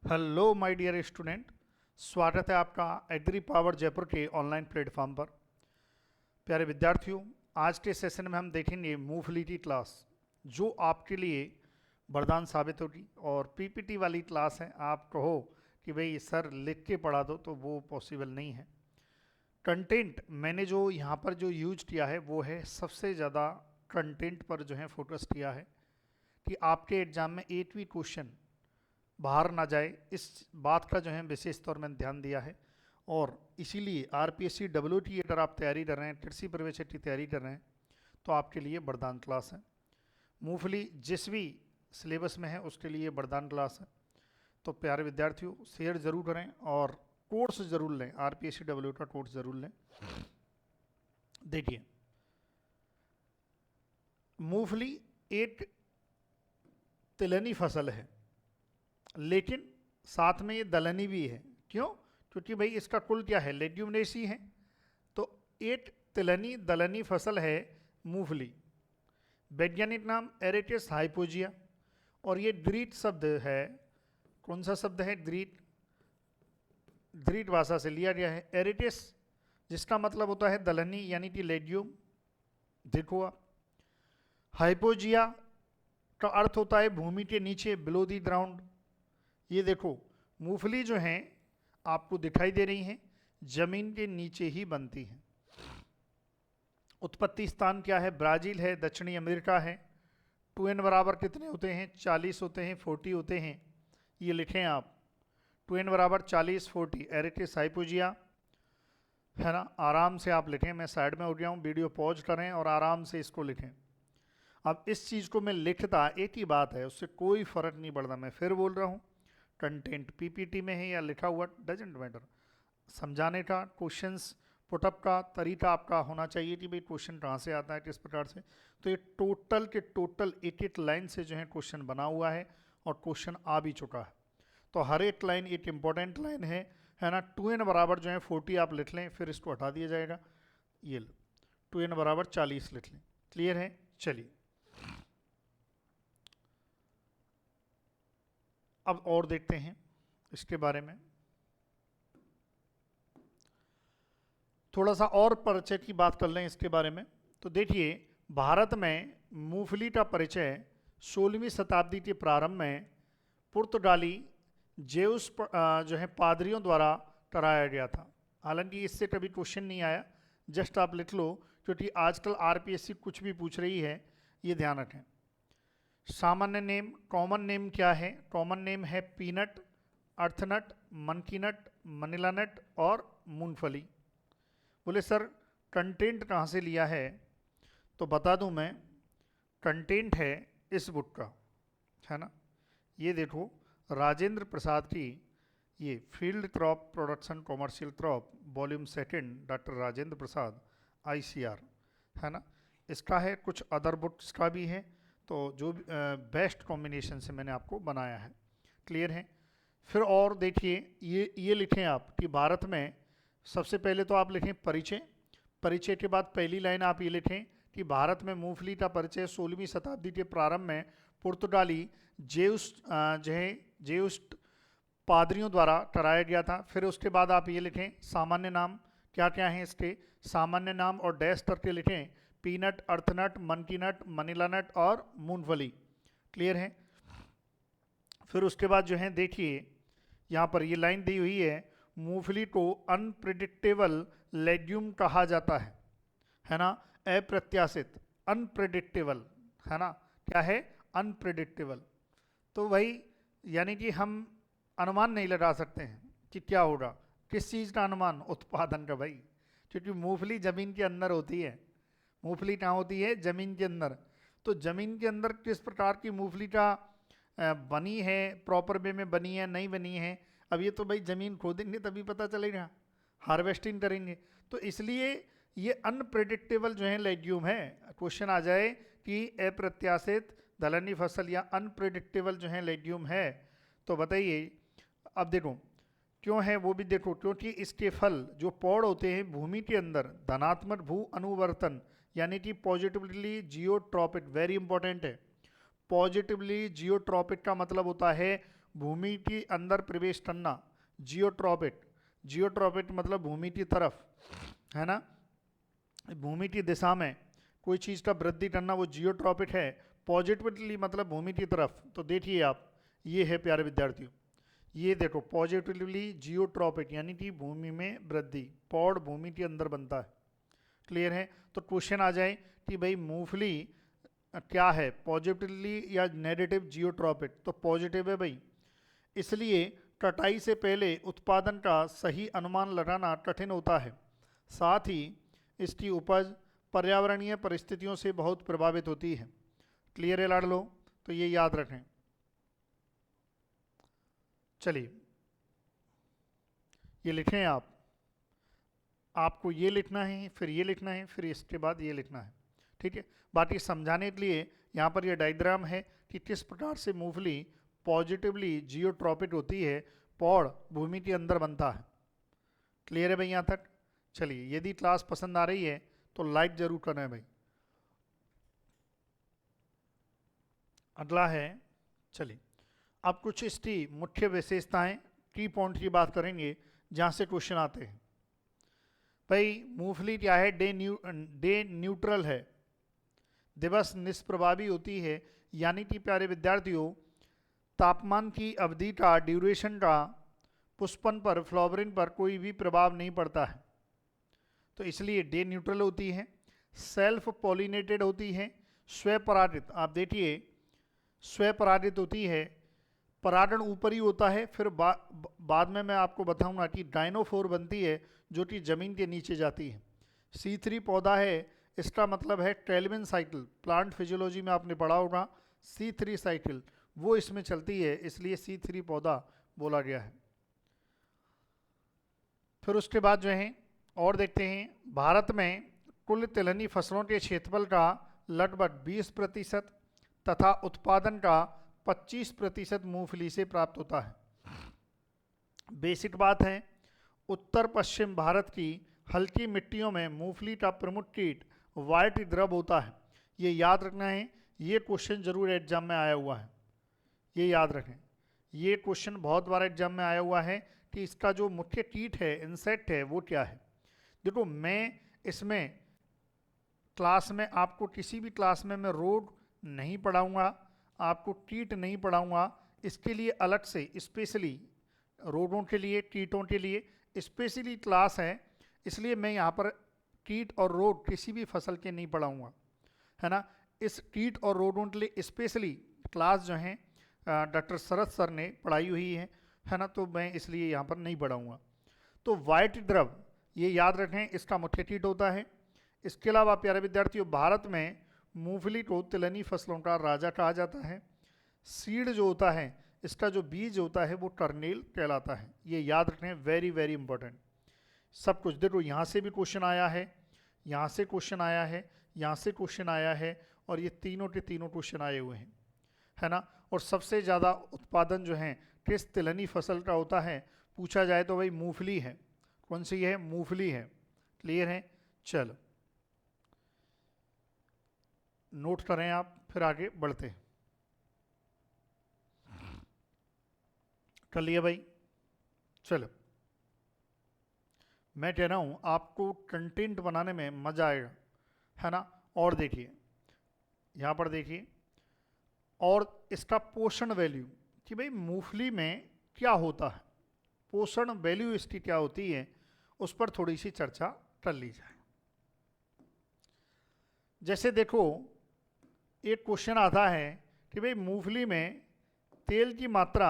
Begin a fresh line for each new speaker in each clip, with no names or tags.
Hello my dear student, स्वागत है आपका एग्री पावर जयपुर के ऑनलाइन प्लेटफॉर्म पर। प्यारे विद्यार्थियों, आज के सेशन में हम देखेंगे मूवफली की क्लास, जो आपके लिए वरदान साबित होगी। और पीपीटी वाली क्लास है, आप कहो कि भाई सर लिख के पढ़ा दो तो वो पॉसिबल नहीं है। कंटेंट मैंने जो यहाँ पर जो यूज किया है वो है सबसे ज़्यादा कंटेंट पर जो है फोकस किया है कि आपके एग्जाम में एक भी क्वेश्चन बाहर ना जाए, इस बात का जो है विशेष तौर में ध्यान दिया है। और इसीलिए आरपीएससी डब्ल्यूटी अगर आप तैयारी कर रहे हैं, कृषि प्रवेश की तैयारी कर रहे हैं, तो आपके लिए वरदान क्लास है। मूंगफली जिस भी सिलेबस में है उसके लिए वरदान क्लास है। तो प्यारे विद्यार्थियों, शेयर जरूर करें और कोर्स जरूर लें, आरपीएससी डब्ल्यू का कोर्स जरूर लें। देखिए, मूंगफली एक तिलहनी फसल है, लेकिन साथ में ये दलहनी भी है। क्यों? क्योंकि भाई इसका कुल क्या है, लेग्यूमिनेसी है। तो एक तिलहनी दलहनी फसल है मूंगफली। वैज्ञानिक नाम एरेटिस हाइपोजिया, और ये ग्रीक शब्द है। कौन सा शब्द है? ग्रीक, ग्रीक भाषा से लिया गया है एरेटिस, जिसका मतलब होता है दलहनी यानी कि लेग्यूम। देखो आप, हाइपोजिया का अर्थ होता है भूमि के नीचे, बिलो दी ग्राउंड। ये देखो, मूंगफली जो हैं आपको दिखाई दे रही हैं, जमीन के नीचे ही बनती हैं। उत्पत्ति स्थान क्या है? ब्राजील है, दक्षिणी अमेरिका है। 2n बराबर कितने होते हैं? 40 होते हैं, 40 होते हैं। ये लिखें आप, 2n बराबर 40 40, एरेटिस हाइपोजिया, है ना। आराम से आप लिखें, मैं साइड में हो गया हूँ, वीडियो पॉज करें और आराम से इसको लिखें। अब इस चीज़ को मैं लिखता एक ही बात है, उससे कोई फर्क नहीं पड़ता। मैं फिर बोल रहा हूँ, कंटेंट पीपीटी में है या लिखा हुआ, डजेंट मैटर। समझाने का, क्वेश्चंस पुटअप का तरीका आपका होना चाहिए कि भाई क्वेश्चन कहाँ से आता है, किस प्रकार से। तो ये टोटल के टोटल एक एक लाइन से जो है क्वेश्चन बना हुआ है, और क्वेश्चन आ भी चुका है। तो हर एक लाइन एक इंपॉर्टेंट लाइन है ना। 2n बराबर जो है 40 आप लिख लें, फिर इसको हटा दिया जाएगा। ये लो, 2n बराबर 40 लिख लें। क्लियर है? चलिए, अब और देखते हैं इसके बारे में। थोड़ा सा और परिचय की बात कर लें इसके बारे में। तो देखिए, भारत में मूंगफली का परिचय 16वीं शताब्दी के प्रारंभ में पुर्तगाली जेउस जो है पादरियों द्वारा कराया गया था। हालांकि इससे कभी क्वेश्चन नहीं आया, जस्ट आप लिख लो, क्योंकि आजकल आरपीएससी कुछ भी पूछ रही है, ये ध्यान रखें। सामान्य नेम, कॉमन नेम क्या है? कॉमन नेम है पीनट, अर्थनट, मनकी नट, मनीला नट और मूंगफली। बोले सर कंटेंट कहाँ से लिया है? तो बता दूं मैं, कंटेंट है इस बुक का, है ना। ये देखो, राजेंद्र प्रसाद की ये field crop production commercial crop volume second, doctor Rajendra Prasad ICR, है ना। इसका है, कुछ अदर बुक्स का भी है। तो जो बेस्ट कॉम्बिनेशन से मैंने आपको बनाया है। क्लियर है? फिर और देखिए, ये लिखें आप कि भारत में सबसे पहले तो आप लिखें परिचय। परिचय के बाद पहली लाइन आप ये लिखें कि भारत में मूंगफली का परिचय 16वीं शताब्दी के प्रारंभ में पुर्तगाली जेउस पादरियों द्वारा कराया गया था। फिर उसके बाद आप ये लिखें सामान्य नाम क्या क्या हैं इसके, सामान्य नाम और डैश करके लिखें पीनट, अर्थनट, मनकी नट, मनीला नट और मूंगफली। क्लियर है? फिर उसके बाद जो है देखिए, यहाँ पर ये लाइन दी हुई है, मूंगफली को अनप्रिडिक्टेबल लेग्यूम कहा जाता है ना। अप्रत्याशित, अनप्रिडिक्टेबल, है ना। क्या है? अनप्रिडिक्टेबल। तो वही, यानी कि हम अनुमान नहीं लगा सकते हैं कि क्या होगा। किस चीज़ का अनुमान? उत्पादन का भाई, क्योंकि मूंगफली जमीन के अंदर होती है। मूंगफली कहाँ होती है? जमीन के अंदर। तो जमीन के अंदर किस प्रकार की मूंगफली का बनी है, प्रॉपर वे में बनी है, नहीं बनी है, अब ये तो भाई ज़मीन खोदेंगे तभी पता चलेगा, हार्वेस्टिंग करेंगे। तो इसलिए ये अनप्रेडिक्टेबल जो है लेग्यूम है। क्वेश्चन आ जाए कि अप्रत्याशित दलहनी फसल या अनप्रेडिक्टेबल जो है लेग्यूम है, तो बताइए। अब देखो क्यों है वो भी देखो, क्योंकि इसके फल जो पौड़ होते हैं भूमि के अंदर धनात्मक भू अनुवर्तन यानी कि पॉजिटिवली जियोट्रॉपिक, वेरी इंपॉर्टेंट है। पॉजिटिवली जियोट्रॉपिक का मतलब होता है भूमि के अंदर प्रवेश करना, जियोट्रॉपिक। जियोट्रॉपिक मतलब भूमि की तरफ, है ना, भूमि की दिशा में कोई चीज़ का वृद्धि करना, वो जियोट्रॉपिक है। पॉजिटिवली मतलब भूमि की तरफ। तो देखिए आप, ये है प्यारे विद्यार्थियों, ये देखो पॉजिटिवली जियोट्रॉपिक यानी कि भूमि में वृद्धि, पौध भूमि के अंदर बनता है। क्लियर है? तो क्वेश्चन आ जाए कि भाई मूंगफली क्या है, पॉजिटिवली या नेगेटिव जियोट्रॉपिक? तो पॉजिटिव है भाई। इसलिए कटाई से पहले उत्पादन का सही अनुमान लगाना कठिन होता है। साथ ही इसकी उपज पर्यावरणीय परिस्थितियों से बहुत प्रभावित होती है। क्लियर है लाडलो? तो ये याद रखें। चलिए ये लिखें आप, आपको ये लिखना है, फिर ये लिखना है, फिर इसके बाद ये लिखना है। ठीक है? बाकी समझाने के लिए यहाँ पर ये डायग्राम है कि किस प्रकार से मूंगफली पॉजिटिवली जियोट्रॉपिक होती है, पौध भूमि के अंदर बनता है। क्लियर है भाई यहाँ तक? चलिए, यदि क्लास पसंद आ रही है तो लाइक जरूर करना है भाई। अगला है, चलिए अब कुछ इसकी मुख्य विशेषताएं, की पॉइंट की बात करेंगे जहाँ से क्वेश्चन आते हैं। भाई मूंगफली क्या है? डे न्यूट्रल है, दिवस निष्प्रभावी होती है। यानी कि प्यारे विद्यार्थियों, तापमान की अवधि का, ड्यूरेशन का पुष्पन पर, फ्लावरिंग पर कोई भी प्रभाव नहीं पड़ता है, तो इसलिए डे न्यूट्रल होती है। सेल्फ पॉलिनेटेड होती है, स्वपरागित। आप देखिए स्वपरागित होती है, परागण ऊपर ही होता है, फिर बाद में मैं आपको बताऊंगा कि डायनोफोर बनती है जो कि जमीन के नीचे जाती है। C3 पौधा है, इसका मतलब है कैल्विन साइकिल, प्लांट फिजियोलॉजी में आपने पढ़ा होगा। C3 साइकिल वो इसमें चलती है, इसलिए C3 पौधा बोला गया है। फिर उसके बाद जो है और देखते हैं, भारत में कुल तिलहनी फसलों के क्षेत्रफल का लगभग 20% तथा उत्पादन का 25% मूंगफली से प्राप्त होता है। बेसिक बात है, उत्तर पश्चिम भारत की हल्की मिट्टियों में मूंगफली का प्रमुख कीट व्हाइट द्रव होता है। ये याद रखना है, ये क्वेश्चन जरूर एग्जाम में आया हुआ है, ये याद रखें। ये क्वेश्चन बहुत बार एग्जाम में आया हुआ है कि इसका जो मुख्य कीट है, इंसेक्ट है, वो क्या है। देखो मैं इसमें क्लास में आपको, किसी भी क्लास में मैं रोग नहीं पढ़ाऊंगा, आपको कीट नहीं पढ़ाऊंगा। इसके लिए अलग से स्पेशली रोगों के लिए, कीटों के लिए स्पेशली क्लास है, इसलिए मैं यहाँ पर कीट और रोग किसी भी फसल के नहीं पढ़ाऊंगा, है ना। इस कीट और रोगों के लिए स्पेशली क्लास जो है डॉक्टर शरद सर ने पढ़ाई हुई है ना, तो मैं इसलिए यहाँ पर नहीं पढ़ाऊंगा। तो वाइट द्रव ये याद रखें, इसका मुख्य कीट होता है। इसके अलावा प्यारे विद्यार्थियों, भारत में मूंगफली को तिलहनी फसलों का राजा कहा जाता है। सीड जो होता है, इसका जो बीज होता है वो टर्नेल कहलाता है। ये याद रखें, वेरी वेरी इंपॉर्टेंट। सब कुछ देखो, यहाँ से भी क्वेश्चन आया है, यहाँ से क्वेश्चन आया है, यहाँ से क्वेश्चन आया है, और ये तीनों के तीनों क्वेश्चन आए हुए हैं, है ना। और सबसे ज़्यादा उत्पादन जो है किस तिलहनी फसल का होता है पूछा जाए तो भाई मूंगफली है। कौन सी है? मूंगफली है। क्लियर है? चलो नोट करें आप, फिर आगे बढ़ते हैं। कर लिया भाई? चलो मैं कह रहा हूँ आपको कंटेंट बनाने में मज़ा आएगा, है ना। और देखिए यहाँ पर देखिए, और इसका पोषण वैल्यू कि भाई मूंगफली में क्या होता है, पोषण वैल्यू इसकी क्या होती है, उस पर थोड़ी सी चर्चा कर ली जाए। जैसे देखो एक क्वेश्चन आता है कि भाई मूंगफली में तेल की मात्रा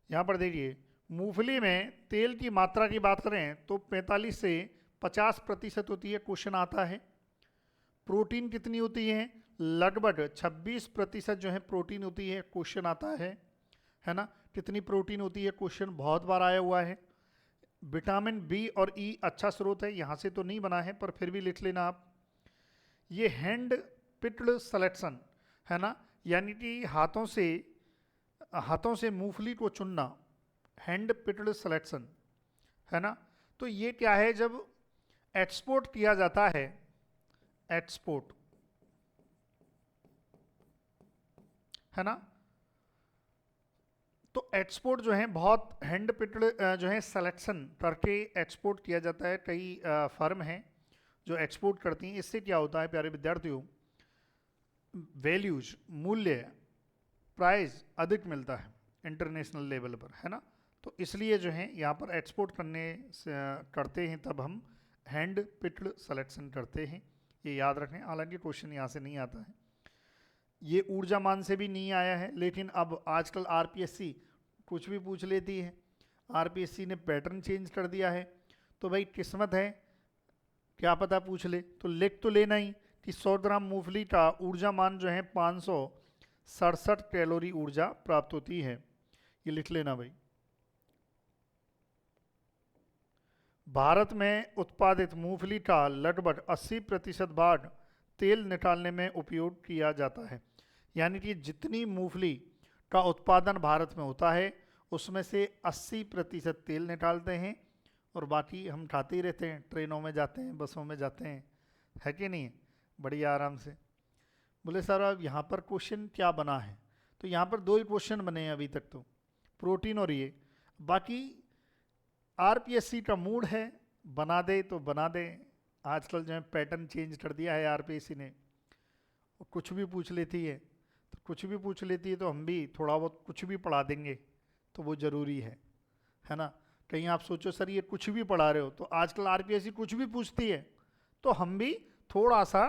यहाँ पर देखिए, मूंगफली में तेल की मात्रा की बात करें तो 45 से 50% होती है, क्वेश्चन आता है। प्रोटीन कितनी होती है? लगभग 26% जो है प्रोटीन होती है, क्वेश्चन आता है ना। कितनी प्रोटीन होती है, क्वेश्चन बहुत बार आया हुआ है। विटामिन बी और ई अच्छा स्रोत है, यहाँ से तो नहीं बना है पर फिर भी लिख लेना आप। ये हैंड पिक्ड सिलेक्शन है ना, यानी कि हाथों से मूंगफली को चुनना, हैंड पिक्ड सिलेक्शन, है ना। तो ये क्या है, जब एक्सपोर्ट किया जाता है, एक्सपोर्ट, है ना। तो एक्सपोर्ट जो है बहुत हैंड पिक्ड जो है सिलेक्शन करके एक्सपोर्ट किया जाता है। कई फर्म हैं जो एक्सपोर्ट करती हैं। इससे क्या होता है प्यारे विद्यार्थियों, वैल्यूज, मूल्य, प्राइस अधिक मिलता है इंटरनेशनल लेवल पर, है ना। तो इसलिए जो है यहाँ पर एक्सपोर्ट करते हैं तब हम हैंड पिक्ड सिलेक्शन करते हैं, ये याद रखें। हालांकि क्वेश्चन यहाँ से नहीं आता है, ये ऊर्जामान से भी नहीं आया है, लेकिन अब आजकल आरपीएससी कुछ भी पूछ लेती है। आरपीएससी ने पैटर्न चेंज कर दिया है, तो भाई किस्मत है, क्या पता पूछ ले। तो लिख तो लेना ही कि 100 ग्राम मूंगफली का ऊर्जामान जो है 567 कैलोरी ऊर्जा प्राप्त होती है, ये लिख लेना भाई। भारत में उत्पादित मूंगफली का लगभग 80% भाग तेल निकालने में उपयोग किया जाता है। यानी कि जितनी मूंगफली का उत्पादन भारत में होता है उसमें से 80% तेल निकालते हैं और बाकी हम खाते ही रहते हैं, ट्रेनों में जाते हैं, बसों में जाते हैं, है कि नहीं, बढ़िया आराम से। बोले सर अब यहाँ पर क्वेश्चन क्या बना है, तो यहाँ पर 2 ही क्वेश्चन बने हैं अभी तक, तो प्रोटीन और ये। बाकी आरपीएससी का मूड है, बना दे तो बना दे। आजकल जो है पैटर्न चेंज कर दिया है आरपीएससी ने, कुछ भी पूछ लेती है। तो कुछ भी पूछ लेती है तो हम भी थोड़ा बहुत कुछ भी पढ़ा देंगे, तो वो ज़रूरी है ना। कहीं आप सोचो सर ये कुछ भी पढ़ा रहे हो, तो आजकल आरपीएससी कुछ भी पूछती है तो हम भी थोड़ा सा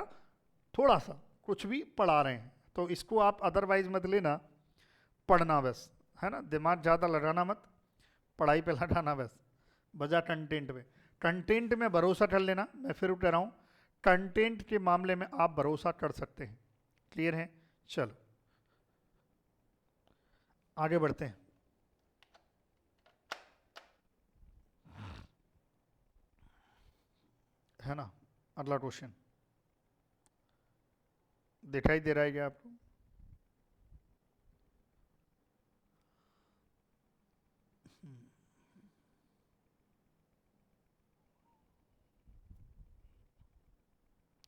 कुछ भी पढ़ा रहे हैं। तो इसको आप अदरवाइज मत लेना, पढ़ना बस, है ना। दिमाग ज़्यादा लगाना मत, पढ़ाई पे लगाना बस, बजा कंटेंट पे। कंटेंट में भरोसा कर लेना, मैं फिर कह रहा हूँ कंटेंट के मामले में आप भरोसा कर सकते हैं। क्लियर है, चलो आगे बढ़ते हैं। है ना, अगला क्वेश्चन दिखाई दे रहा है क्या आपको?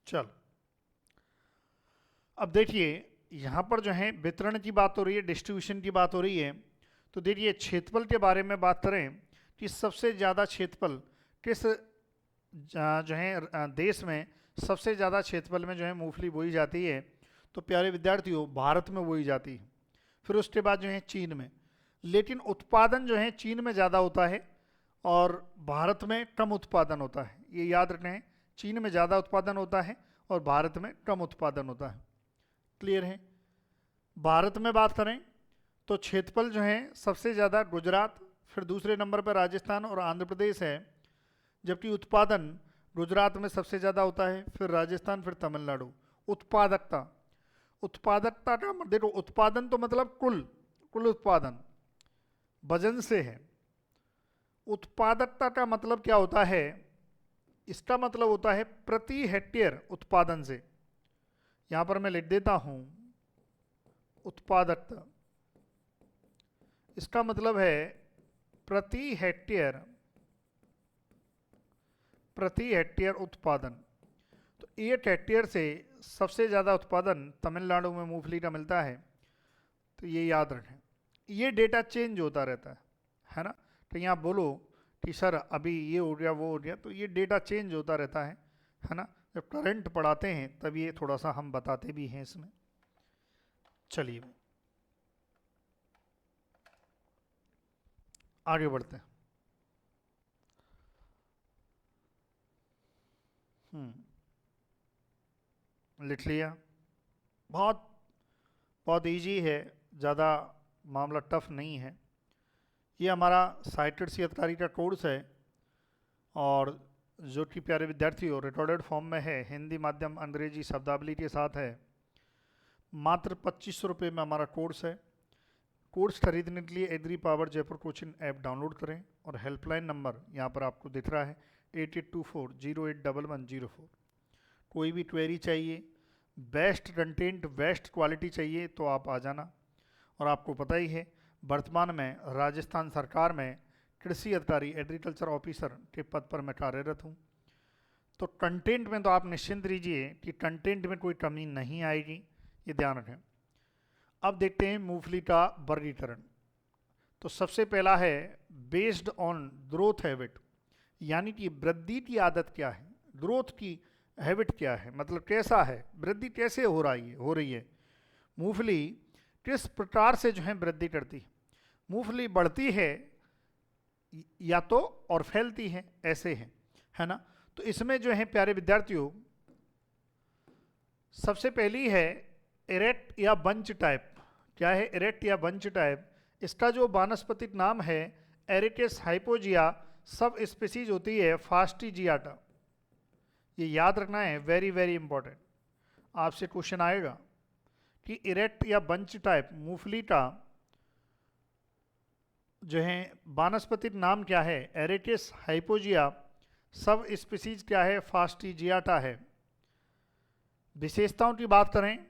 चलो अब देखिए, यहाँ पर जो है वितरण की बात हो रही है, डिस्ट्रीब्यूशन की बात हो रही है। तो देखिए क्षेत्रफल के बारे में बात करें कि सबसे ज़्यादा क्षेत्रफल किस जो है देश में सबसे ज़्यादा क्षेत्रफल में जो है मूंगफली बोई जाती है, तो प्यारे विद्यार्थियों भारत में बोई जाती है। फिर उसके बाद जो है चीन में, लेकिन उत्पादन जो है चीन में ज़्यादा होता है और भारत में कम उत्पादन होता है, ये याद रखना है। चीन में ज़्यादा उत्पादन होता है और भारत में कम उत्पादन होता है। क्लियर है। भारत में बात करें तो क्षेत्रफल जो है सबसे ज़्यादा गुजरात, फिर दूसरे नंबर पर राजस्थान और आंध्र प्रदेश है, जबकि उत्पादन गुजरात में सबसे ज़्यादा होता है, फिर राजस्थान, फिर तमिलनाडु। उत्पादकता, उत्पादकता का देखो, उत्पादन तो मतलब कुल उत्पादन वजन से है। उत्पादकता का मतलब क्या होता है, इसका मतलब होता है प्रति हेक्टेयर उत्पादन से। यहां पर मैं लिख देता हूं उत्पादकता, इसका मतलब है प्रति हेक्टेयर उत्पादन। तो 1 हेक्टेयर से सबसे ज़्यादा उत्पादन तमिलनाडु में मूंगफली का मिलता है, तो ये याद रखें। ये डेटा चेंज होता रहता है ना। कहीं आप बोलो कि सर अभी ये हो गया वो हो गया, तो ये डेटा चेंज होता रहता है ना। जब करंट पढ़ाते हैं तब ये थोड़ा सा हम बताते भी हैं इसमें। चलिए आगे बढ़ते हैं। लिख लिया, बहुत बहुत इजी है, ज़्यादा मामला टफ नहीं है। ये हमारा साइटेड सीएतकारी का कोर्स है और जो कि प्यारे विद्यार्थियों रिकॉर्डेड फॉर्म में है, हिंदी माध्यम अंग्रेजी शब्दावली के साथ है। मात्र 2500 रुपये में हमारा कोर्स है। कोर्स खरीदने के लिए agri power Jaipur coaching app download करें और हेल्पलाइन नंबर यहाँ पर आपको दिख रहा है 8824081104। कोई भी क्वेरी चाहिए, बेस्ट कंटेंट बेस्ट क्वालिटी चाहिए तो आप आ जाना। और आपको पता ही है वर्तमान में राजस्थान सरकार में कृषि अधिकारी एग्रीकल्चर ऑफिसर के पद पर मैं कार्यरत हूँ। तो कंटेंट में तो आप निश्चिंत रहिए कि कंटेंट में कोई कमी नहीं आएगी, ये ध्यान रखें। अब देखते हैं मूंगफली का वर्गीकरण। तो सबसे पहला है बेस्ड ऑन ग्रोथ हैबिट, यानी कि वृद्धि की आदत क्या है, ग्रोथ की हैबिट क्या है, मतलब कैसा है, वृद्धि कैसे हो रही है। मूंगफली किस प्रकार से जो है वृद्धि करती है। मूंगफली बढ़ती है या तो और फैलती है, ऐसे है ना। तो इसमें जो है प्यारे विद्यार्थियों, सबसे पहली है इरेक्ट या बंच टाइप। क्या है इरेक्ट या बंच टाइप? इसका जो वानस्पतिक नाम है एरिकेस हाइपोजिया, सब स्पीसीज होती है फास्टिजियाटा। ये याद रखना है, वेरी वेरी इंपॉर्टेंट। आपसे क्वेश्चन आएगा कि इरेक्ट या बंच टाइप मूंगफली का जो है वानस्पतिक नाम क्या है, एरिकेस हाइपोजिया, सब स्पीसीज क्या है, फास्टिजियाटा है। विशेषताओं की बात करें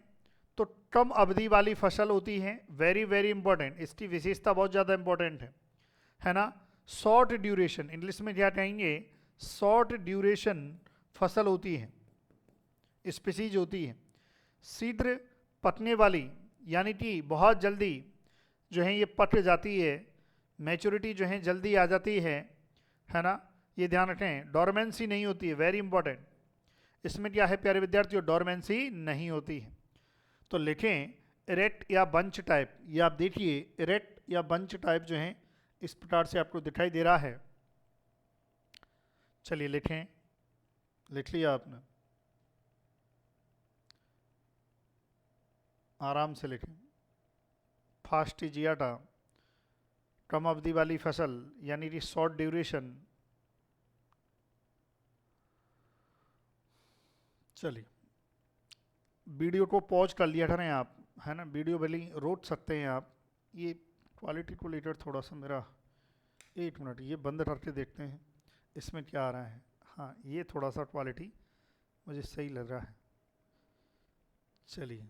तो कम अवधि वाली फसल होती है, वेरी वेरी इंपॉर्टेंट, इसकी विशेषता बहुत ज़्यादा इंपॉर्टेंट है ना। शॉर्ट ड्यूरेशन, इंग्लिश में क्या कहेंगे, शॉर्ट ड्यूरेशन फसल होती है, स्पीसीज होती है। शीघ्र पकने वाली, यानी कि बहुत जल्दी जो है ये पक जाती है, मैच्योरिटी जो है जल्दी आ जाती है ना, ये ध्यान रखें। डोरमेंसी नहीं होती है, वेरी इंपॉर्टेंट। इसमें क्या है प्यारे विद्यार्थियों, डोरमेंसी नहीं होती है। तो लिखें इरेक्ट या बंच टाइप, ये आप देखिए इरेक्ट या बंच टाइप जो है इस प्रकार से आपको दिखाई दे रहा है। चलिए लिखें, लिख लिया आपने, आराम से लिखें। फास्टिजियाटा, कम अवधि वाली फसल, यानी कि शॉर्ट ड्यूरेशन। चलिए वीडियो को पॉज कर लिया करें आप, है ना, वीडियो भले रोक सकते हैं आप। ये क्वालिटी को लेकर थोड़ा सा मेरा, एक मिनट ये बंद करके देखते हैं इसमें क्या आ रहा है। हाँ ये थोड़ा सा क्वालिटी मुझे सही लग रहा है। चलिए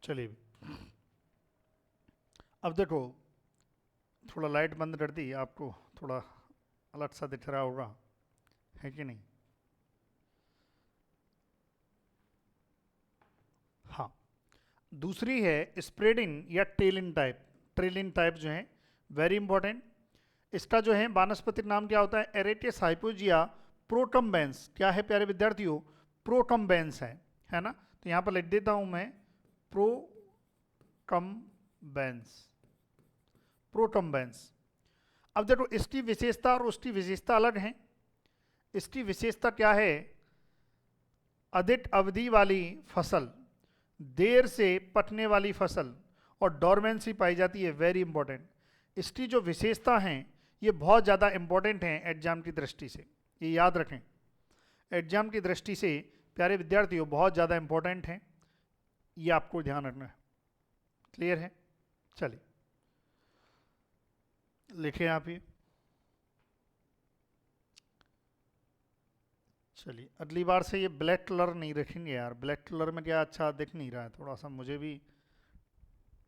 चलिए अब देखो, थोड़ा लाइट बंद कर दी, आपको थोड़ा अलग सा दिख रहा होगा, है कि नहीं। हाँ, दूसरी है स्प्रेडिंग या टेलिन टाइप। ट्रेलिन टाइप जो है वेरी इंपॉर्टेंट। इसका जो है वानस्पतिक नाम क्या होता है, एरेटिस हाइपोजिया प्रोटम्बेंस। क्या है प्यारे विद्यार्थियों, प्रोटम्बेंस है ना। तो यहाँ पर लिख देता हूँ मैं प्रोटम्बेंस, प्रोटम्बेंस। अब देखो इसकी विशेषता और उसकी विशेषता अलग है। इसकी विशेषता क्या है, अधिक अवधि वाली फसल, देर से पकने वाली फसल और डोरमेंसी पाई जाती है, वेरी इंपॉर्टेंट। इसकी जो विशेषता हैं ये बहुत ज़्यादा इंपॉर्टेंट हैं एग्जाम की दृष्टि से, ये याद रखें। एग्जाम की दृष्टि से प्यारे विद्यार्थियों बहुत ज़्यादा इंपॉर्टेंट हैं, ये आपको ध्यान रखना है। क्लियर है। चलिए लिखें आप ये। चलिए अगली बार से ये ब्लैक कलर नहीं रखेंगे यार, ब्लैक कलर में क्या अच्छा दिख नहीं रहा है, थोड़ा सा मुझे भी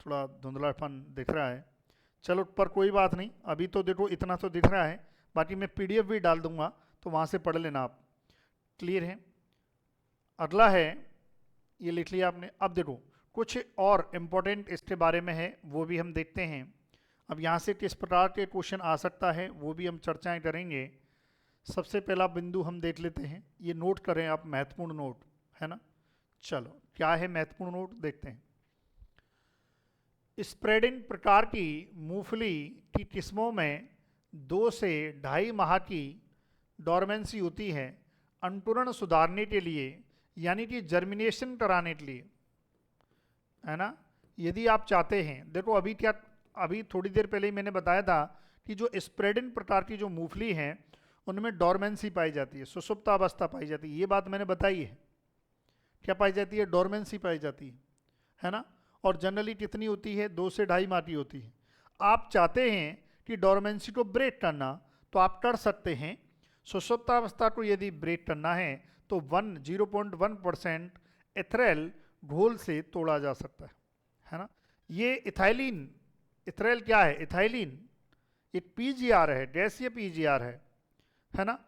थोड़ा धुंधलापन दिख रहा है। चलो पर कोई बात नहीं, अभी तो देखो इतना तो दिख रहा है, बाकी मैं पीडीएफ भी डाल दूंगा तो वहाँ से पढ़ लेना आप। क्लियर है। अगला है, ये लिख लिया आपने। अब देखो कुछ और इम्पोर्टेंट इसके बारे में है, वो भी हम देखते हैं। अब यहाँ से किस प्रकार के क्वेश्चन आ सकता है वो भी हम चर्चाएं करेंगे। सबसे पहला बिंदु हम देख लेते हैं, ये नोट करें आप, महत्वपूर्ण नोट है ना। चलो क्या है महत्वपूर्ण नोट, देखते हैं। स्प्रेडिंग प्रकार की मूंगफली की किस्मों में 2 से 2.5 माह की डोरमेंसी होती है अंकुरण सुधारने के लिए, यानी कि जर्मिनेशन कराने के लिए, है ना। यदि आप चाहते हैं, देखो अभी क्या, अभी थोड़ी देर पहले ही मैंने बताया था कि जो स्प्रेडिंग प्रकार की जो मूंगफली हैं उनमें डोरमेंसी पाई जाती है, सुसुप्त अवस्था पाई जाती है, ये बात मैंने बताई है। क्या पाई जाती है, डोरमेंसी पाई जाती है ना। और जनरली कितनी होती है, 2 से 2.5 माह की होती है। आप चाहते हैं कि डोरमेंसी को ब्रेक करना तो आप कर सकते हैं। सुषुप्तावस्था को यदि ब्रेक करना है तो 0.1% इथेरॉल घोल से तोड़ा जा सकता है ना। ये इथाइलिन, इथेरॉल क्या है, इथाइलिन एक पीजीआर है, गैसीय पीजीआर है ना।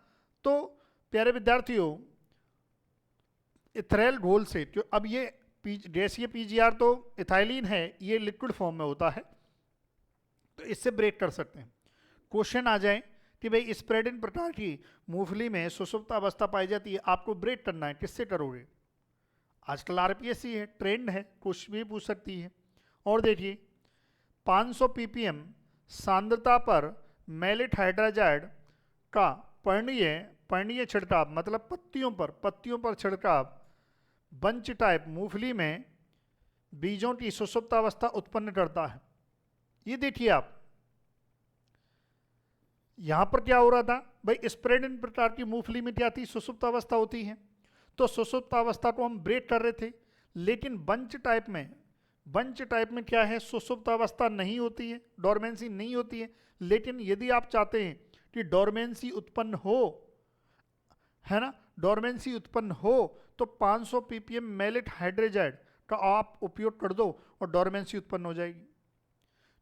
तो प्यारे विद्यार्थियों, इथेरॉल घोल से, जो अब ये गैसीय पीजीआर तो इथाइलिन है, ये लिक्विड फॉर्म में होता है, तो इससे ब्रेक कर सकते हैं। क्वेश्चन आ जाए कि भाई स्प्रेडिन प्रकार की मूंगफली में सुषुप्त अवस्था पाई जाती है, आपको ब्रेक करना है, किससे करोगे। आजकल आरपीएससी है, ट्रेंड है, कुछ भी पूछ सकती है। और देखिए 500 ppm सांद्रता पर मैलेट हाइड्रोजाइड का पर्णीय छिड़काव, मतलब पत्तियों पर छिड़काव बंच टाइप मूंगफली में बीजों की सुषुप्तावस्था उत्पन्न करता है। ये देखिए आप, यहां पर क्या हो रहा था भाई, स्प्रेडिन प्रकार की मूंगफली में क्या थी, सुषुप्तावस्था होती है, तो सुषुप्तावस्था को हम ब्रेक कर रहे थे। लेकिन बंच टाइप में क्या है, सुषुप्तावस्था नहीं होती है, डोरमेंसी नहीं होती है। लेकिन यदि आप चाहते हैं कि डोरमेंसी उत्पन्न हो, है ना, डोरमेंसी उत्पन्न हो, तो 500 ppm मैलेट हाइड्रोजाइड का आप उपयोग कर दो और डोरमेंसी उत्पन्न हो जाएगी।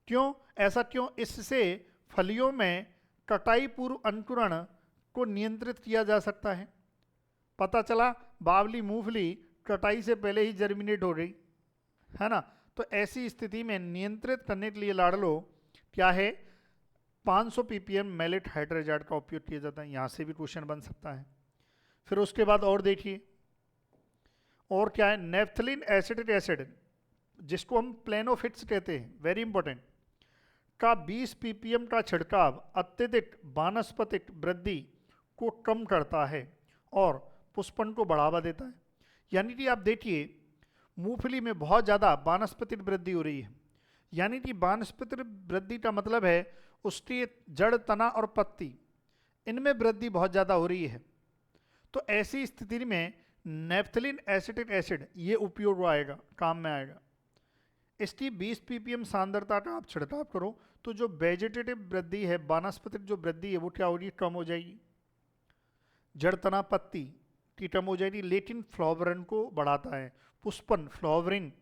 क्यों ऐसा, क्यों, इससे फलियों में कटाई पूर्व अंकुरण को नियंत्रित किया जा सकता है। पता चला बावली मूंगफली कटाई से पहले ही जर्मिनेट हो गई, है ना। तो ऐसी स्थिति में नियंत्रित करने के लिए लाडलो क्या है, 500 ppm मैलेट हाइड्रोजाइड का उपयोग किया जाता है। यहाँ से भी क्वेश्चन बन सकता है। फिर उसके बाद और देखिए, और क्या है, नेफ्थलीन एसिटिक एसिड, जिसको हम प्लेनोफिट्स कहते हैं, वेरी इंपॉर्टेंट, का 20 ppm का छिड़काव अत्यधिक वानस्पतिक वृद्धि को कम करता है और पुष्पन को बढ़ावा देता है। यानी कि आप देखिए मूंगफली में बहुत ज़्यादा वानस्पतिक वृद्धि हो रही है। यानी कि वानस्पतिक वृद्धि का मतलब है उसकी जड़, तना और पत्ती, इनमें वृद्धि बहुत ज़्यादा हो रही है। तो ऐसी स्थिति में नेफ्थलीन एसिटिक एसिड ये उपयोग आएगा, काम में आएगा। इसकी 20 ppm सांद्रता का आप छिड़काव करो तो जो वेजिटेटिव वृद्धि है, वानस्पतिक जो वृद्धि है, वो क्या होगी, कम हो जाएगी, जड़, तना, पत्ती की कम हो जाएगी। लेकिन फ्लावरिन को बढ़ाता है, पुष्पन फ्लावरिन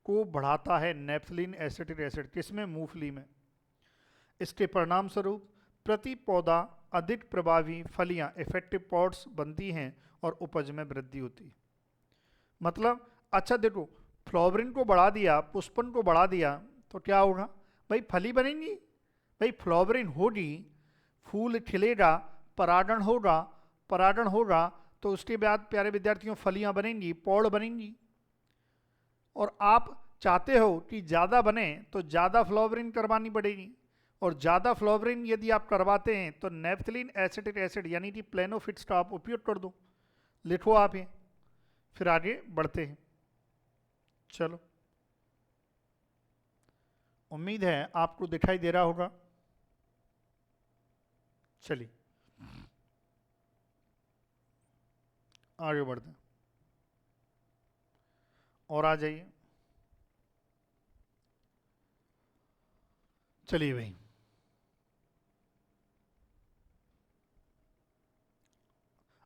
को बढ़ाता है नेफ्थलीन एसिटिक एसिड, किसमें, मूंगफली में। इसके परिणाम स्वरूप प्रति पौधा अधिक प्रभावी फलियां, इफेक्टिव पॉड्स बनती हैं और उपज में वृद्धि होती है। मतलब अच्छा देखो, फ्लावरिन को बढ़ा दिया, पुष्पन को बढ़ा दिया, तो क्या होगा भाई, फली बनेंगी, भाई फ्लावरिन होगी, फूल खिलेगा, परागण होगा, तो उसके बाद प्यारे विद्यार्थियों फलियां बनेंगी, पौड़ बनेंगी। और आप चाहते हो कि ज़्यादा बने तो ज़्यादा फ्लावरिन करवानी पड़ेगी, और ज़्यादा फ्लावरिन यदि आप करवाते हैं तो नेफ्थलीन एसिटिक एसिड यानी कि प्लेनोफिट्स का आप उपयोग कर दो। लिखो आप ये, फिर आगे बढ़ते हैं। चलो, उम्मीद है आपको दिखाई दे रहा होगा। चलिए आगे बढ़ते हैं, और आ जाइए। चलिए भाई,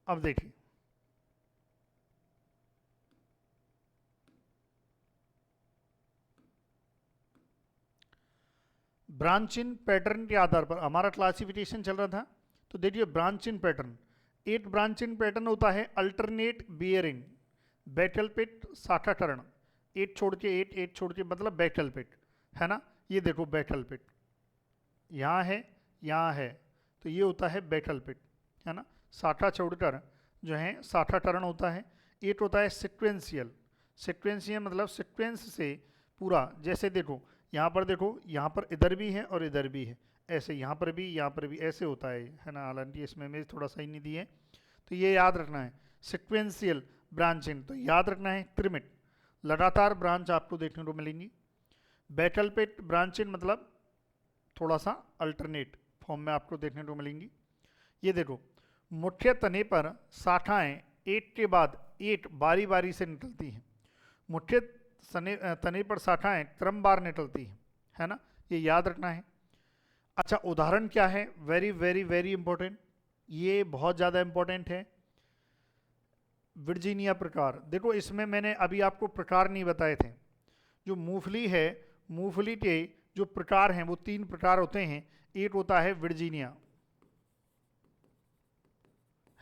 अब देखिए, ब्रांच इन पैटर्न के आधार पर हमारा क्लासिफिकेशन चल रहा था। तो देखिए ब्रांच इन पैटर्न, एक ब्रांच इन पैटर्न होता है अल्टरनेट बियरिंग, वैकल्पिक शाखाकरण, एक छोड़ के एक छोड़ के, मतलब वैकल्पिक, है ना। ये देखो वैकल्पिक, यहाँ है, तो ये होता है वैकल्पिक, है ना। शाखा छोड़कर जो है शाखाकरण होता है। एक होता है सिक्वेंशियल, सिक्वेंशियल मतलब सिक्वेंस से पूरा, जैसे देखो यहाँ पर देखो, यहाँ पर इधर भी है और इधर भी है, ऐसे यहाँ पर भी ऐसे होता है ना। हालांकि इसमें इमेज थोड़ा सही नहीं दी है, तो ये याद रखना है। सिक्वेंशियल ब्रांचिंग तो याद रखना है, ट्रिमिट, लगातार ब्रांच आपको देखने को मिलेंगी। वैकल्पिक ब्रांचिंग मतलब थोड़ा सा अल्टरनेट फॉर्म में आपको देखने को मिलेंगी। ये देखो, मुख्य तने पर शाखाएं एक के बाद एक बारी बारी से निकलती हैं। मुख्य तने पर शाखाएं क्रमवार निकलती हैं, है ना, ये याद रखना है। अच्छा, उदाहरण क्या है, वेरी वेरी वेरी इंपॉर्टेंट, ये बहुत ज़्यादा इंपॉर्टेंट है। वर्जीनिया प्रकार, देखो इसमें मैंने अभी आपको प्रकार नहीं बताए थे। जो मूंगफली है, मूंगफली के जो प्रकार हैं वो 3 प्रकार होते हैं। एक होता है वर्जीनिया,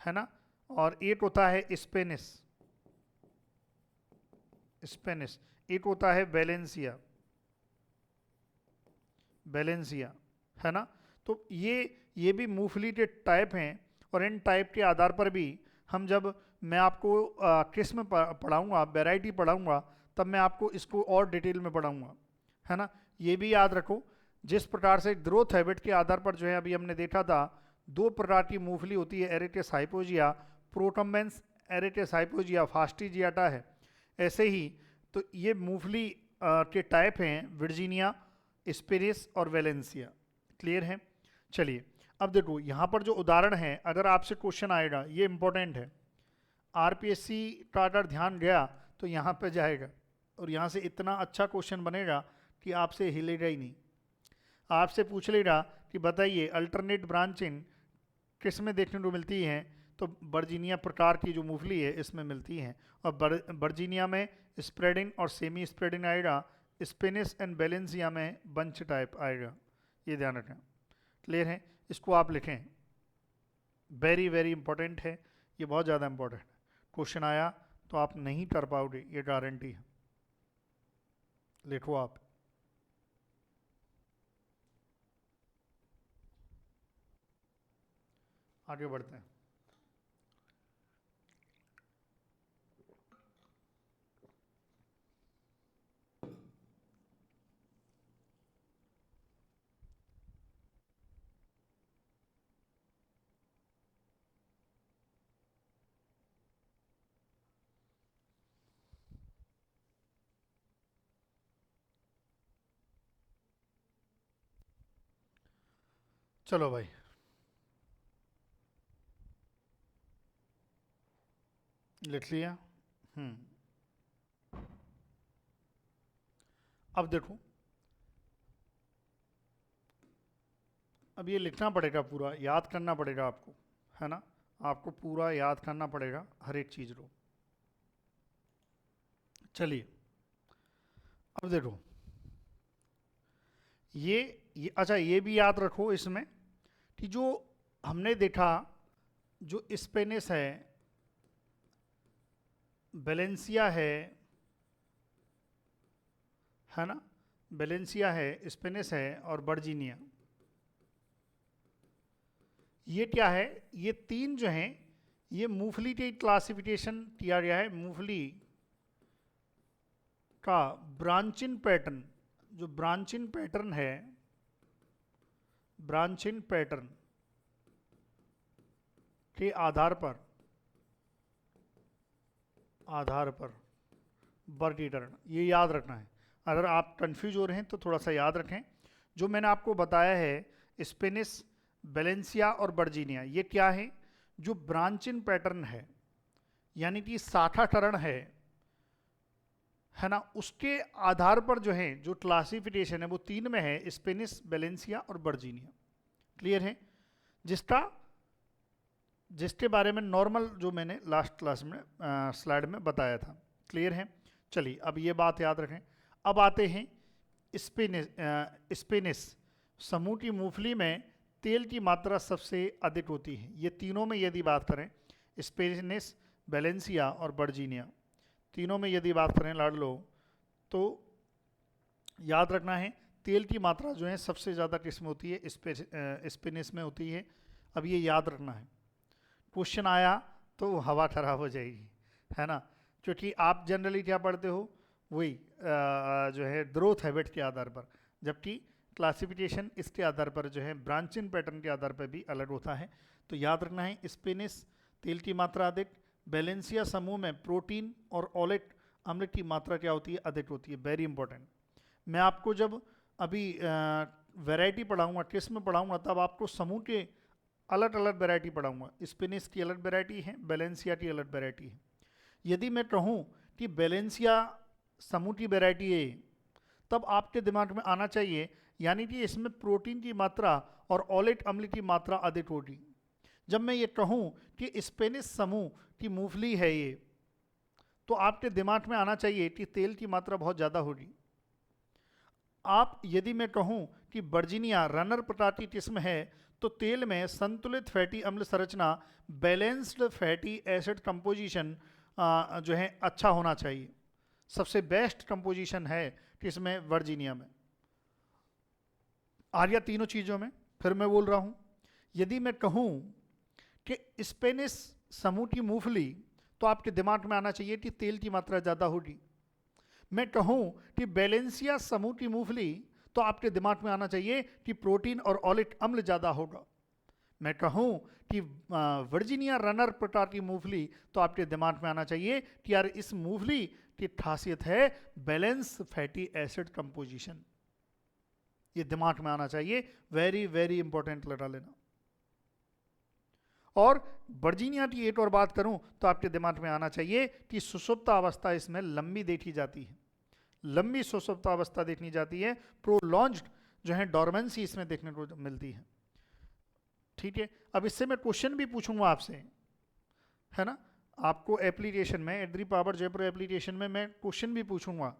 है ना, और एक होता है स्पेनिश, स्पेनिश, एक होता है बैलेंसिया, बैलेंसिया, है ना। तो ये भी मूंगफली के टाइप हैं, और इन टाइप के आधार पर भी हम जब मैं आपको किस्म पढ़ाऊंगा, वैरायटी पढ़ाऊंगा, तब मैं आपको इसको और डिटेल में पढ़ाऊंगा, है ना। ये भी याद रखो, जिस प्रकार से ग्रोथ हैबिट के आधार पर जो है अभी हमने देखा था 2 प्रकार की मूंगफली होती है, एरेटेस हाइपोजिया, प्रोटम्बेंस एरेटेस हाइपोजिया फास्टिजियाटा है। ऐसे ही तो ये मूंगफली के टाइप हैं वर्जीनिया, स्पेनिश और वैलेंसिया। क्लियर है। चलिए अब देखो यहाँ पर जो उदाहरण है, अगर आपसे क्वेश्चन आएगा, ये इंपॉर्टेंट है, आरपीएससी का अगर ध्यान गया तो यहाँ पे जाएगा, और यहाँ से इतना अच्छा क्वेश्चन बनेगा कि आपसे हिलेगा ही नहीं। आपसे पूछ लेगा कि बताइए अल्टरनेट ब्रांचिंग किस में देखने को मिलती है, तो वर्जीनिया प्रकार की जो मूंगफली है इसमें मिलती हैं। और वर्जीनिया में स्प्रेडिंग और सेमी स्प्रेडिंग आएगा, स्पेनिश एंड बैलेंसिया में बंच टाइप आएगा, ये ध्यान रखें। क्लियर है, इसको आप लिखें, वेरी वेरी इंपॉर्टेंट है, ये बहुत ज़्यादा इंपॉर्टेंट है। क्वेश्चन आया तो आप नहीं कर पाओगे, ये गारंटी है, लिखो आप। आगे बढ़ते हैं। चलो भाई, लिख लिया। अब देखो, अब ये लिखना पड़ेगा, पूरा याद करना पड़ेगा आपको, है ना, आपको पूरा याद करना पड़ेगा हर एक चीज़ को। चलिए अब देखो, ये अच्छा, ये भी याद रखो इसमें कि जो हमने देखा, जो स्पेनिश है, बैलेंसिया है ना, बैलेंसिया है, स्पेनिश है और वर्जीनिया, ये क्या है, ये 3 जो हैं, ये मूंगफली के क्लासिफिकेशन किया गया है। मूंगफली का ब्रांचिंग पैटर्न, जो ब्रांचिंग पैटर्न है, ब्रांचिंग पैटर्न के आधार पर वर्गीकरण, ये याद रखना है। अगर आप कंफ्यूज हो रहे हैं तो थोड़ा सा याद रखें। जो मैंने आपको बताया है स्पेनिश, बैलेंसिया और वर्जीनिया, ये क्या है, जो ब्रांचिंग पैटर्न है, यानी कि शाखाकरण है ना, उसके आधार पर जो है, जो क्लासिफिकेशन है वो 3 में है, स्पेनिश, बैलेंसिया और वर्जीनिया। क्लियर है, जिसके बारे में नॉर्मल जो मैंने लास्ट क्लास में स्लाइड में बताया था। क्लियर है। चलिए अब ये बात याद रखें। अब आते हैं स्पेनिश समूह की मूंगफली में तेल की मात्रा सबसे अधिक होती है। ये तीनों में यदि बात करें, स्पेनिश, बैलेंसिया और वर्जीनिया, तीनों में यदि बात करें लाड लो, तो याद रखना है तेल की मात्रा जो है सबसे ज़्यादा किस में होती है, स्पेनिश में होती है। अब ये याद रखना है, क्वेश्चन आया तो हवा खराब हो जाएगी, है ना, क्योंकि आप जनरली क्या पढ़ते हो, वही जो है ग्रोथ हैबिट के आधार पर, जबकि क्लासिफिकेशन इसके आधार पर जो है ब्रांचिंग पैटर्न के आधार पर भी अलग होता है। तो याद रखना है स्पेनिश तेल की मात्रा अधिक, बैलेंसिया समूह में प्रोटीन और ओलेट अम्ल की मात्रा क्या होती है, अधिक होती है। Very important. मैं आपको जब अभी वैरायटी पढ़ाऊंगा, किस्म पढ़ाऊंगा, तब आपको समूह के अलग अलग वैरायटी पढ़ाऊंगा। स्पेनिश की अलग वैरायटी है, बैलेंसिया की अलग वैरायटी है। यदि मैं कहूँ कि बैलेंसिया समूह की वैरायटी है, तब आपके दिमाग में आना चाहिए यानी कि इसमें प्रोटीन की मात्रा और ऑलेट अम्ल की मात्रा अधिक होगी। जब मैं ये कहूँ कि स्पेनिश समूह की मूंगफली है ये, तो आपके दिमाग में आना चाहिए कि तेल की मात्रा बहुत ज़्यादा होगी। आप यदि मैं कहूँ कि वर्जीनिया रनर प्रकार की किस्म है, तो तेल में संतुलित फैटी अम्ल संरचना, बैलेंस्ड फैटी एसिड कंपोजिशन जो है अच्छा होना चाहिए। सबसे बेस्ट कंपोजिशन है किसमें? वर्जीनिया में। आ गया तीनों चीज़ों में। फिर मैं बोल रहा हूँ, यदि मैं कहूँ कि स्पेनिश समूह की मूंगफली, तो आपके दिमाग में आना चाहिए कि तेल की मात्रा ज़्यादा होगी। मैं कहूँ कि बैलेंसिया समूह की मूंगफली, तो आपके दिमाग में आना चाहिए कि प्रोटीन और ऑलिक अम्ल ज़्यादा होगा। मैं कहूँ कि वर्जीनिया रनर प्रकार की मूंगफली, तो आपके दिमाग में आना चाहिए कि यार इस मूंगफली की खासियत है बैलेंस फैटी एसिड कंपोजिशन। ये दिमाग में आना चाहिए, वेरी वेरी इंपॉर्टेंट लगा लेना। और वर्जीनिया की एक और बात करूं तो आपके दिमाग में आना चाहिए कि सुषुप्त अवस्था इसमें लंबी देखी जाती है, लंबी सुषुप्त अवस्था देखनी जाती है, प्रोलॉन्ज्ड जो है डॉर्मेंसी इसमें देखने को मिलती है। ठीक है, अब इससे मैं क्वेश्चन भी पूछूंगा आपसे, है ना, आपको एप्लीकेशन में एग्री पावर जयपुर एप्लीकेशन में मैं क्वेश्चन भी पूछूंगा,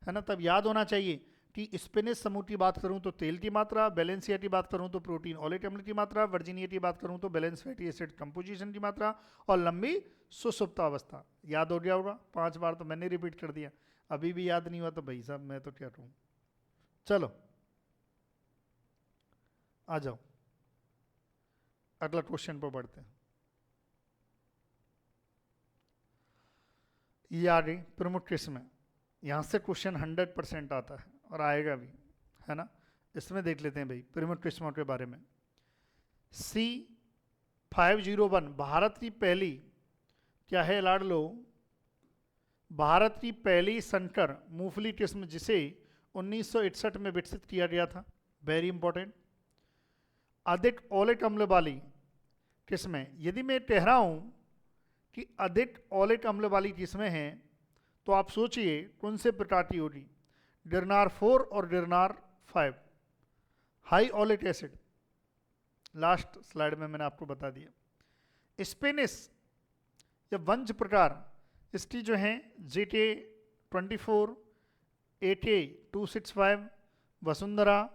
है ना, तब याद होना चाहिए कि स्पेनिश समूह की बात करूं तो तेल की मात्रा, बैलेंसिया की बात करूं तो प्रोटीन ऑलिक अम्ल की मात्रा, वर्जीनिया की बात करूं तो बैलेंस फैटी एसिड कंपोजिशन की मात्रा, और लंबी सुषुप्त अवस्था। याद हो गया होगा, 5 बार तो मैंने रिपीट कर दिया, अभी भी याद नहीं हुआ तो भाई साहब मैं तो क्या कहूँ। चलो आ जाओ, अगला क्वेश्चन पर बढ़ते हैं। ये आ गई प्रमुख किस्में। यहाँ से क्वेश्चन 100% आता है और आएगा भी, है ना। इसमें देख लेते हैं भाई प्रमुख किस्मों के बारे में। C501 भारत की पहली क्या है लाड लो, भारत की पहली संकर मूंगफली किस्म जिसे 1961 में विकसित किया गया था, वेरी इंपॉर्टेंट। अधिक ऑलिक अम्ल वाली किस्में, यदि मैं कह रहा हूं कि अधिक ऑलिक अम्ल वाली किस्में हैं, तो आप सोचिए कौन से प्रकार की होगी? गिरनार 4 और Girnar 5। High oleic acid, last slide में मैंने आपको बता दिया। स्पेनिश या वंश प्रकार, इसकी जो है JK24, AK265, Vasundhara,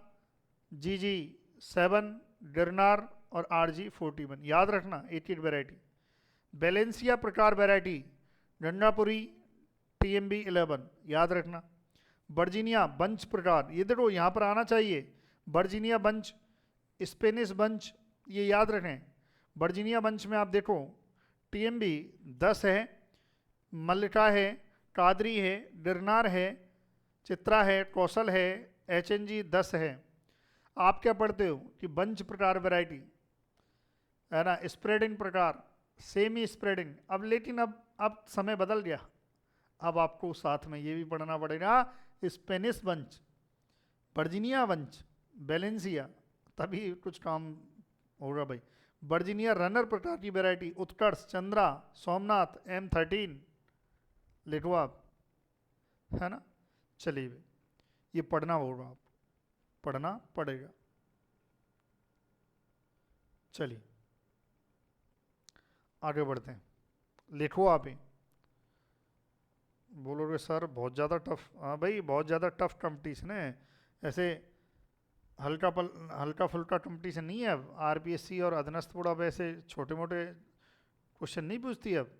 GG7, Girnar और RG41। याद रखना, एक एक वैरायटी। बैलेंसिया प्रकार वैरायटी गंगापुरी TMB11, याद रखना। वर्जीनिया बंच प्रकार, ये देखो यहाँ पर आना चाहिए, वर्जीनिया बंच, स्पेनिश बंच, ये याद रखें। वर्जीनिया बंच में आप देखो TMB 10 है, मल्लिका है, कादरी है, गिरनार है, चित्रा है, कौशल है, HNG 10 है। आप क्या पढ़ते हो कि बंच प्रकार वैरायटी, है ना, स्प्रेडिंग प्रकार, सेमी स्प्रेडिंग। अब लेकिन अब समय बदल गया, अब आपको साथ में ये भी पढ़ना पड़ेगा Spanish bunch, Virginia bunch, Balenciaga, तभी कुछ काम होगा भाई। वर्जीनिया रनर प्रकार की वैरायटी उत्कर्ष, चंद्रा, सोमनाथ, M13 लिखो आप, है ना। चलिए भाई, ये पढ़ना होगा, आप पढ़ना पड़ेगा। चलिए आगे बढ़ते हैं, लिखो आप ही। बोलोगे सर बहुत ज़्यादा टफ, हाँ भाई बहुत ज़्यादा टफ कंपटीशन है, ऐसे हल्का फुल्का कंपटीशन नहीं है। अब RPSC और अधनस्थ बोर्ड अब ऐसे छोटे मोटे क्वेश्चन नहीं पूछती। अब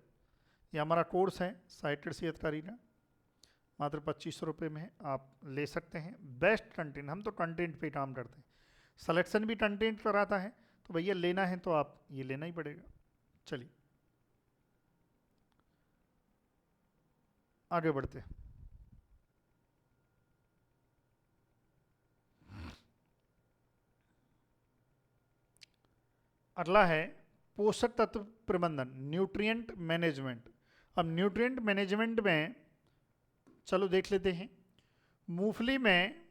ये हमारा कोर्स है साइटेड सेहत का, मात्र 2500 रुपये में है, आप ले सकते हैं। बेस्ट कंटेंट, हम तो कंटेंट पे काम करते हैं, सिलेक्शन भी कंटेंट कराता है, तो भैया लेना है तो आप ये लेना ही पड़ेगा। चलिए आगे बढ़ते हैं। अगला है पोषक तत्व प्रबंधन, न्यूट्रिएंट मैनेजमेंट। अब न्यूट्रिएंट मैनेजमेंट में चलो देख लेते हैं। मूंगफली में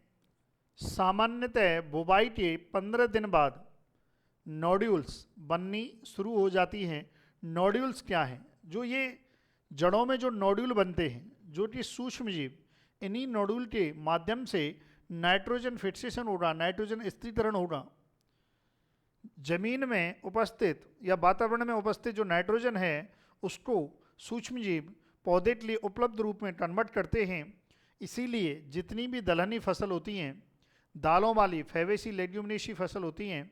सामान्यतः बुवाई के 15 दिन बाद नोड्यूल्स बननी शुरू हो जाती हैं। नोड्यूल्स क्या हैं? जो ये जड़ों में जो नोड्यूल बनते हैं, जो कि सूक्ष्म जीव, इन्हीं नोड्यूल के माध्यम से नाइट्रोजन फिक्सेशन होगा, नाइट्रोजन स्थिरीकरण होगा। जमीन में उपस्थित या वातावरण में उपस्थित जो नाइट्रोजन है उसको सूक्ष्म जीव पौधे के लिए उपलब्ध रूप में कन्वर्ट करते हैं। इसीलिए जितनी भी दलहनी फसल होती हैं, दालों वाली फैबेसी लेग्यूमिनेसी फसल होती हैं,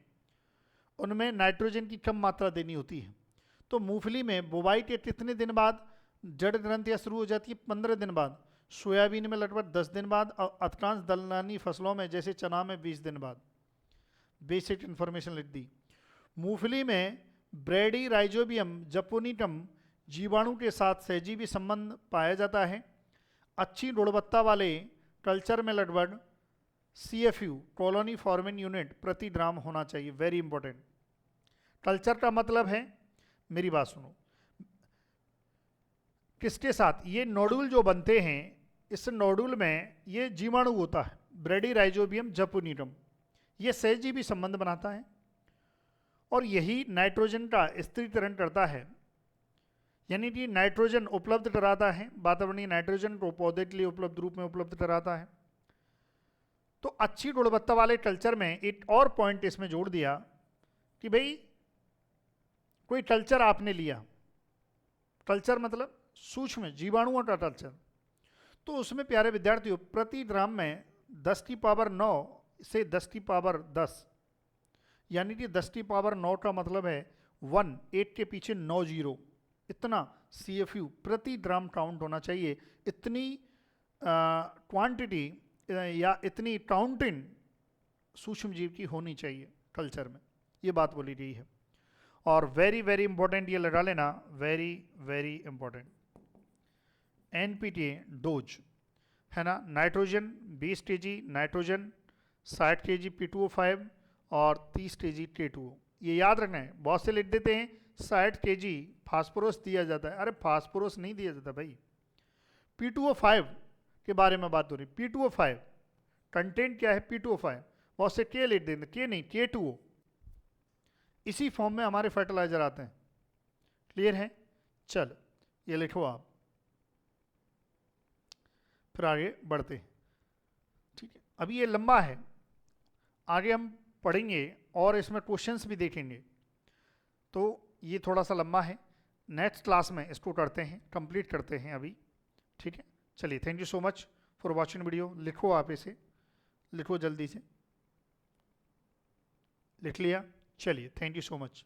उनमें नाइट्रोजन की कम मात्रा देनी होती है। तो मूंगफली में बुवाई के कितने दिन बाद जड़ ग्रंथियाँ शुरू हो जाती है? 15 दिन बाद। सोयाबीन में लगभग 10 दिन बाद और अधिकांश दलहनी फसलों में जैसे चना में 20 दिन बाद। बेसिक इन्फॉर्मेशन लिख दी। मूंगफली में ब्रेडी राइजोबियम जपोनिटम जीवाणु के साथ सहजीवी संबंध पाया जाता है। अच्छी गुणवत्ता वाले कल्चर में लगभग CFU कॉलोनी फॉर्मिंग यूनिट प्रति ग्राम होना चाहिए। Very important. कल्चर का मतलब है, मेरी बात सुनो, किसके साथ? ये नोडुल जो बनते हैं, इस नोडुल में ये जीवाणु होता है ब्रेडी राइजोबियम जपोनिटम, ये सहजीवी संबंध बनाता है और यही नाइट्रोजन का स्थिरीकरण करता है, यानी कि नाइट्रोजन उपलब्ध कराता है, वातावरणीय नाइट्रोजन को पौधे के लिए उपलब्ध रूप में उपलब्ध कराता है। तो अच्छी गुणवत्ता वाले कल्चर में एक और पॉइंट इसमें जोड़ दिया कि भाई कोई कल्चर आपने लिया, कल्चर मतलब सूक्ष्म जीवाणुओं का कल्चर, तो उसमें प्यारे विद्यार्थियों प्रति ग्राम में 10 की पावर 9 से 10 की पावर 10, यानी कि 10 की पावर 9 का मतलब है 1, 8 के पीछे 9 जीरो, इतना CFU प्रति ग्राम काउंट होना चाहिए। इतनी क्वांटिटी या इतनी काउंटिंग सूक्ष्म जीव की होनी चाहिए कल्चर में, ये बात बोली गई है। और वेरी वेरी इंपॉर्टेंट ये लगा लेना, very very important, NPK dose है ना, nitrogen 20 kg nitrogen, 60 kg P2O5 और 30 kg K2O। ये याद रखना है, बहुत से लिख देते हैं 60 kg फास्फोरस दिया जाता है। अरे फास्फोरस नहीं दिया जाता भाई, P2O5 के बारे में बात हो रही। P2O5 कंटेंट क्या है? P2O5, बहुत से K लिख देते, K नहीं K2O, इसी फॉर्म में हमारे फर्टिलाइजर आते हैं। क्लियर है? चल ये लिखो आप, फिर आगे बढ़ते हैं। ठीक है, अभी ये लंबा है, आगे हम पढ़ेंगे और इसमें क्वेश्चंस भी देखेंगे, तो ये थोड़ा सा लंबा है। नेक्स्ट क्लास में इसको करते हैं, कंप्लीट करते हैं अभी। ठीक है, चलिए, thank you so much for watching video. लिखो आप इसे, लिखो जल्दी से, लिख लिया? चलिए, थैंक यू सो मच।